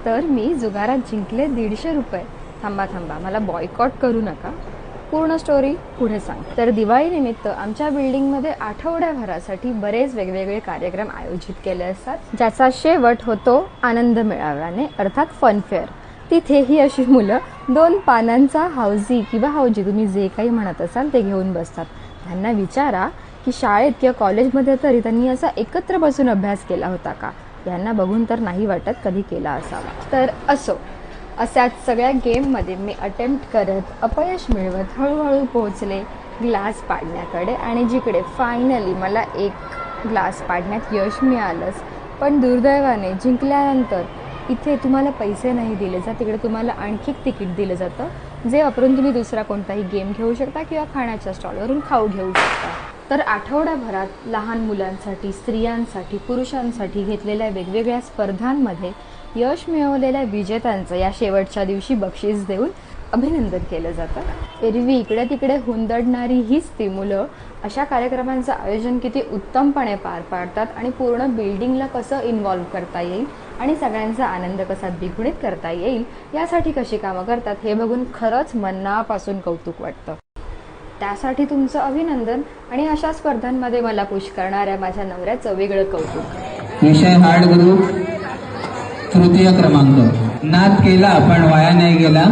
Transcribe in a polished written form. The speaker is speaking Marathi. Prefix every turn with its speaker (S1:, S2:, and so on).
S1: तर मी जुगारात जिंकले 150 रुपये. थांबा थांबा, मला बॉयकॉट करू नका. पूर्ण स्टोरी पुढे सांग. तर दिवाळीनिमित्त आमच्या बिल्डिंगमध्ये आठवड्याभरासाठी बरेच वेगवेगळे कार्यक्रम आयोजित केले असतात, ज्याचा शेवट होतो आनंद मेळाव्याने, अर्थात फनफेअर. तिथेही अशी मुलं 2 पानांचा हाऊजी किंवा हाऊजी, तुम्ही जे काही म्हणत असाल ते घेऊन बसतात. त्यांना विचारा की शाळेत किंवा कॉलेजमध्ये तरी त्यांनी असा एकत्र बसून अभ्यास केला होता का? यांना बघून तर नाही वाटत कधी केला असावा. तर असो, अशाच सगळ्या गेममध्ये मी अटेम्प्ट करत अपयश मिळवत हळूहळू पोहोचले ग्लास पाडण्याकडे, आणि जिकडे फायनली मला एक ग्लास पाडण्यात यश मिळालंच. पण दुर्दैवाने जिंकल्यानंतर इथे तुम्हाला पैसे नाही दिले जात, तिकडे तुम्हाला आणखी तिकीट दिलं जातं, जे वापरून तुम्ही दुसरा कोणताही गेम घेऊ शकता किंवा खाण्याच्या स्टॉलवरून खाऊ घेऊ शकता. तर आठवड्याभरात लहान मुलांसाठी, स्त्रियांसाठी, पुरुषांसाठी घेतलेल्या वेगवेगळ्या स्पर्धांमध्ये यश मिळवलेल्या विजेत्यांचं या शेवटच्या दिवशी बक्षीस देऊन अभिनंदन केलं जातं. एरवी इकडे तिकडे हुंदडणारी हीच ती मुलं अशा कार्यक्रमांचं आयोजन किती उत्तमपणे पार पाडतात आणि पूर्ण बिल्डिंगला कसं इन्व्हॉल्व करता येईल आणि सगळ्यांचा आनंद कसा द्विगुणित करता येईल यासाठी कशी कामं करतात हे बघून खरंच मनापासून कौतुक वाटतं. त्यासाठी तुमचं अभिनंदन, आणि अशा स्पर्धांमध्ये मला पुश करणाऱ्या माझ्या नवऱ्याचं वेगळं कौतुक.
S2: विषय हार्ड ग्रुप, तृतीय क्रमांक. नाद केला पण वाया नाही गेला.